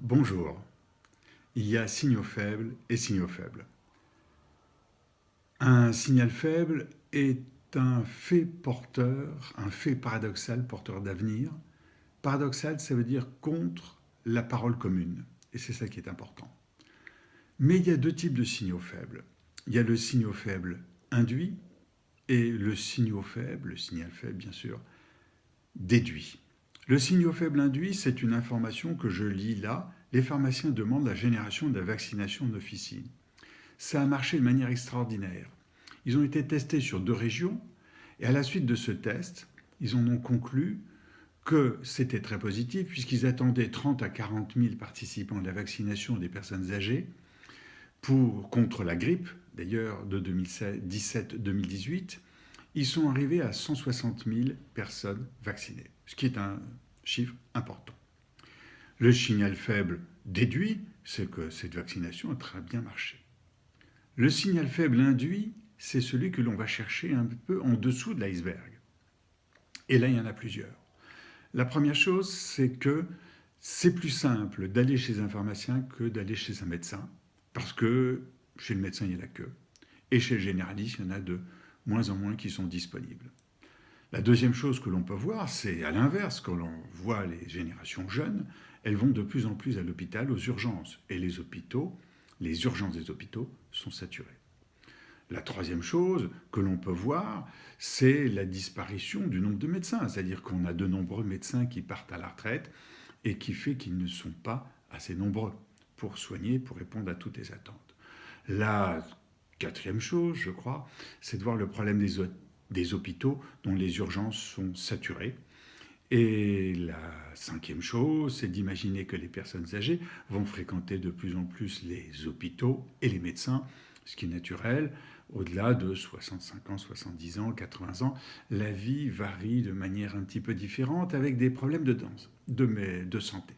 Bonjour. Il y a signaux faibles et signaux faibles. Un signal faible est un fait porteur, un fait paradoxal porteur d'avenir. Paradoxal, ça veut dire contre la parole commune. Et c'est ça qui est important. Mais il y a deux types de signaux faibles. Il y a le signal faible induit et le signal faible bien sûr, déduit. Le signal faible induit, c'est une information que je lis là. Les pharmaciens demandent la génération de la vaccination en officine. Ça a marché de manière extraordinaire. Ils ont été testés sur 2 régions et à la suite de ce test, ils en ont conclu que c'était très positif puisqu'ils attendaient 30 à 40 000 participants à la vaccination des personnes âgées contre la grippe, d'ailleurs de 2017-2018. Ils sont arrivés à 160 000 personnes vaccinées, ce qui est un chiffre important. Le signal faible déduit, c'est que cette vaccination a très bien marché. Le signal faible induit, c'est celui que l'on va chercher un peu en dessous de l'iceberg. Et là, il y en a plusieurs. La première chose, c'est que c'est plus simple d'aller chez un pharmacien que d'aller chez un médecin, parce que chez le médecin, il y a la queue. Et chez le généraliste, il y en a de moins en moins qui sont disponibles. La deuxième chose que l'on peut voir, c'est à l'inverse, quand l'on voit les générations jeunes, elles vont de plus en plus à l'hôpital, aux urgences. Et les urgences des hôpitaux sont saturées. La troisième chose que l'on peut voir, c'est la disparition du nombre de médecins. C'est-à-dire qu'on a de nombreux médecins qui partent à la retraite et qui fait qu'ils ne sont pas assez nombreux pour soigner, pour répondre à toutes les attentes. La quatrième chose, je crois, c'est de voir le problème des hôpitaux dont les urgences sont saturées. Et la cinquième chose, c'est d'imaginer que les personnes âgées vont fréquenter de plus en plus les hôpitaux et les médecins, ce qui est naturel. Au-delà de 65 ans, 70 ans, 80 ans, la vie varie de manière un petit peu différente avec des problèmes de santé.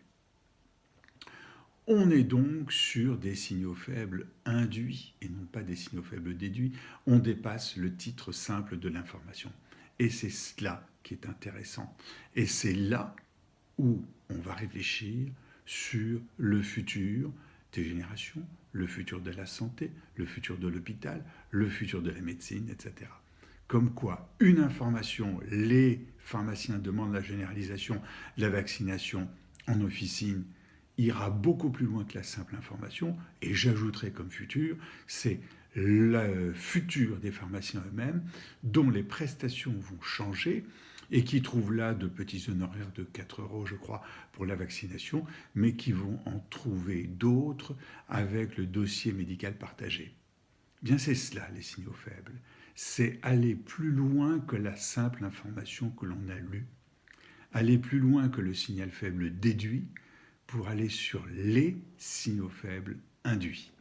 On est donc sur des signaux faibles induits et non pas des signaux faibles déduits. On dépasse le titre simple de l'information. Et c'est cela qui est intéressant. Et c'est là où on va réfléchir sur le futur des générations, le futur de la santé, le futur de l'hôpital, le futur de la médecine, etc. Comme quoi, une information, les pharmaciens demandent la généralisation, la vaccination en officine, ira beaucoup plus loin que la simple information, et j'ajouterai comme futur, c'est le futur des pharmaciens eux-mêmes, dont les prestations vont changer, et qui trouvent là de petits honoraires de 4 euros, je crois, pour la vaccination, mais qui vont en trouver d'autres avec le dossier médical partagé. Bien, c'est cela, les signaux faibles. C'est aller plus loin que la simple information que l'on a lue, aller plus loin que le signal faible déduit, pour aller sur les signaux faibles induits.